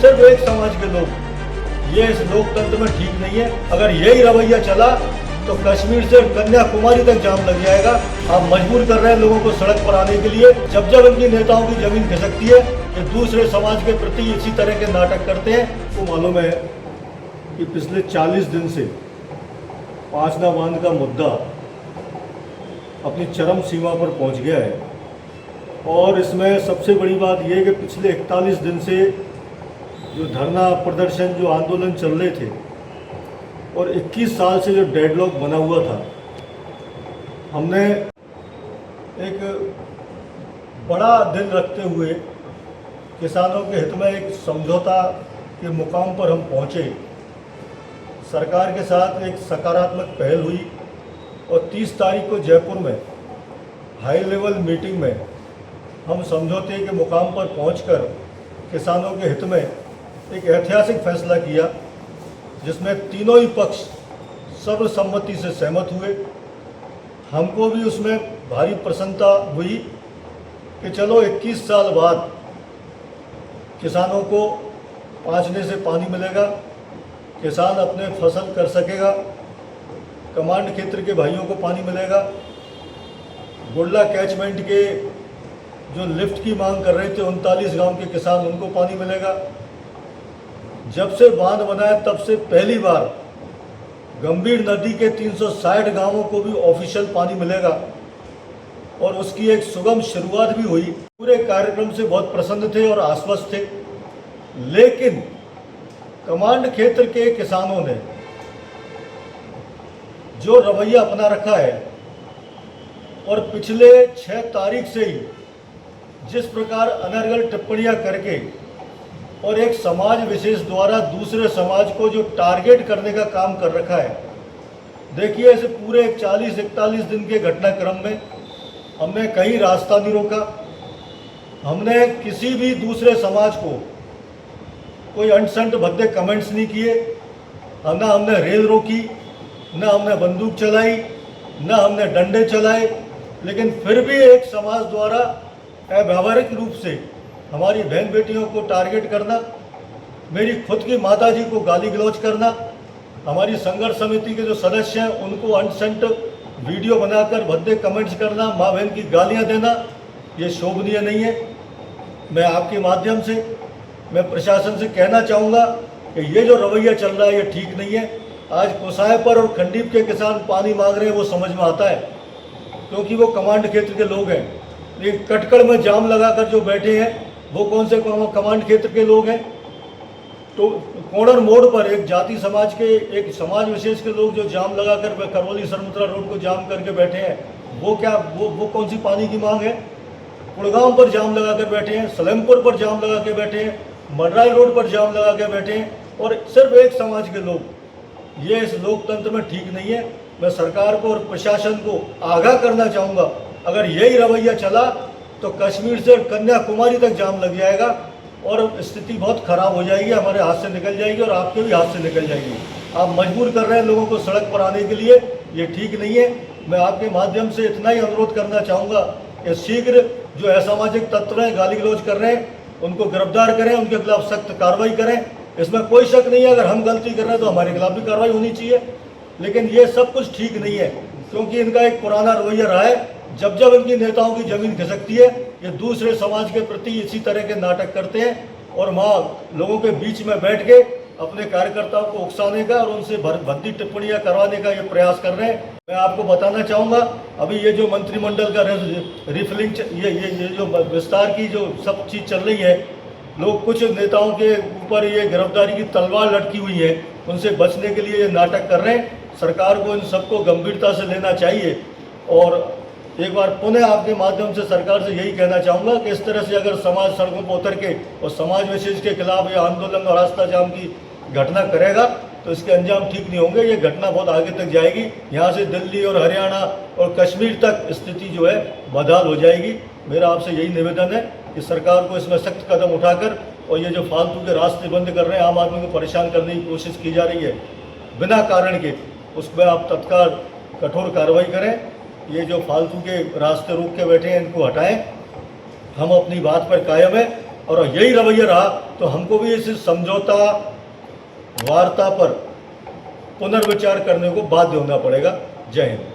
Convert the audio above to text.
सिर्फ एक समाज के लोग। ये इस लोकतंत्र में ठीक नहीं है। अगर यही रवैया चला तो कश्मीर से कन्याकुमारी तक जाम लग जाएगा। आप मजबूर कर रहे हैं लोगों को सड़क पर आने के लिए। जब जब इनकी नेताओं की जमीन खिसकती है ये दूसरे समाज के प्रति इसी तरह के नाटक करते हैं। तो मालूम है कि पिछले 40 दिन से पांचना बांध का मुद्दा अपनी चरम सीमा पर पहुंच गया है। और इसमें सबसे बड़ी बात यह है कि पिछले 41 दिन से जो धरना प्रदर्शन जो आंदोलन चल रहे थे और 21 साल से जो डेडलॉक बना हुआ था, हमने एक बड़ा दिन रखते हुए किसानों के हित में एक समझौता के मुकाम पर हम पहुँचे। सरकार के साथ एक सकारात्मक पहल हुई और 30 तारीख को जयपुर में हाई लेवल मीटिंग में हम समझौते के मुकाम पर पहुंचकर किसानों के हित में एक ऐतिहासिक फैसला किया, जिसमें तीनों ही पक्ष सर्वसम्मति से सहमत हुए। हमको भी उसमें भारी प्रसन्नता हुई कि चलो 21 साल बाद किसानों को पांचने से पानी मिलेगा, किसान अपने फसल कर सकेगा, कमांड क्षेत्र के भाइयों को पानी मिलेगा, गुडला कैचमेंट के जो लिफ्ट की मांग कर रहे थे 39 गांव के किसान, उनको पानी मिलेगा। जब से बांध बना है तब से पहली बार गंभीर नदी के 360 गांवों को भी ऑफिशियल पानी मिलेगा और उसकी एक सुगम शुरुआत भी हुई। पूरे कार्यक्रम से बहुत प्रसन्न थे और आश्वस्त थे, लेकिन कमांड क्षेत्र के किसानों ने जो रवैया अपना रखा है और पिछले 6 तारीख से ही जिस प्रकार अनर्गल टिप्पणियां करके और एक समाज विशेष द्वारा दूसरे समाज को जो टारगेट करने का काम कर रखा है। देखिए, इस पूरे 40-41 दिन के घटनाक्रम में हमने कहीं रास्ता नहीं रोका, हमने किसी भी दूसरे समाज को कोई अंटसंट भद्दे कमेंट्स नहीं किए, ना हमने रेल रोकी, ना हमने बंदूक चलाई, ना हमने डंडे चलाए। लेकिन फिर भी एक समाज द्वारा अव्यावहारिक रूप से हमारी बहन बेटियों को टारगेट करना, मेरी खुद की माताजी को गाली गलौज करना, हमारी संघर्ष समिति के जो सदस्य हैं उनको अनसेंट वीडियो बनाकर भद्दे कमेंट्स करना, माँ बहन की गालियां देना, ये शोभनीय नहीं है। मैं आपके माध्यम से मैं प्रशासन से कहना चाहूँगा कि ये जो रवैया चल रहा है ये ठीक नहीं है। आज कोसाय पर और खंडीप के किसान पानी मांग रहे हैं, वो समझ में आता है क्योंकि वो कमांड क्षेत्र के लोग हैं। लेकिन कटकड़ में जाम लगाकर जो बैठे हैं वो कौन से कमांड क्षेत्र के लोग हैं? तो कोणर मोड़ पर एक जाति समाज के, एक समाज विशेष के लोग जो जाम लगाकर करौली सरमुत्रा रोड को जाम करके बैठे हैं, वो क्या वो कौन सी पानी की मांग है? कुड़गांव पर जाम लगाकर बैठे हैं, सलेमपुर पर जाम लगा के बैठे हैं, मंडराई रोड पर जाम लगा के बैठे हैं और सिर्फ एक समाज के लोग। ये इस लोकतंत्र में ठीक नहीं है। मैं सरकार को और प्रशासन को आगाह करना चाहूँगा, अगर यही रवैया चला तो कश्मीर से कन्याकुमारी तक जाम लग जाएगा और स्थिति बहुत खराब हो जाएगी, हमारे हाथ से निकल जाएगी और आपके भी हाथ से निकल जाएगी। आप मजबूर कर रहे हैं लोगों को सड़क पर आने के लिए, ये ठीक नहीं है। मैं आपके माध्यम से इतना ही अनुरोध करना चाहूँगा कि शीघ्र जो असामाजिक तत्व हैं, गाली गलौज कर रहे हैं, उनको गिरफ्तार करें, उनके खिलाफ सख्त कार्रवाई करें। इसमें कोई शक नहीं है, अगर हम गलती कर रहे हैं तो हमारे खिलाफ भी कार्रवाई होनी चाहिए। लेकिन ये सब कुछ ठीक नहीं है क्योंकि इनका एक पुराना रवैया रहा है। जब जब इनकी नेताओं की जमीन खिसकती है ये दूसरे समाज के प्रति इसी तरह के नाटक करते हैं और वहाँ लोगों के बीच में बैठ के अपने कार्यकर्ताओं को उकसाने का और उनसे भद्दी टिप्पणियां करवाने का ये प्रयास कर रहे हैं। मैं आपको बताना चाहूँगा, अभी ये जो मंत्रिमंडल का रिफिलिंग, ये जो विस्तार की जो सब चीज़ चल रही है, लोग कुछ नेताओं के ऊपर ये गिरफ्तारी की तलवार लटकी हुई है, उनसे बचने के लिए ये नाटक कर रहे हैं। सरकार को इन सबको गंभीरता से लेना चाहिए और एक बार पुनः आपके माध्यम से सरकार से यही कहना चाहूँगा कि इस तरह से अगर समाज सड़कों पर उतर के और समाज विशेष के खिलाफ ये आंदोलन और रास्ता जाम की घटना करेगा तो इसके अंजाम ठीक नहीं होंगे। ये घटना बहुत आगे तक जाएगी, यहाँ से दिल्ली और हरियाणा और कश्मीर तक स्थिति जो है बदहाल हो जाएगी। मेरा आपसे यही निवेदन है कि सरकार को इसमें सख्त कदम उठाकर और ये जो फालतू के रास्ते बंद कर रहे हैं, आम आदमी को परेशान करने की कोशिश की जा रही है बिना कारण के, उसमें आप तत्काल कठोर कार्रवाई करें। ये जो फालतू के रास्ते रोक के बैठे हैं इनको हटाएं। हम अपनी बात पर कायम है और यही रवैया रहा तो हमको भी इस समझौता वार्ता पर पुनर्विचार करने को बाध्य होना पड़ेगा। जय हिंद।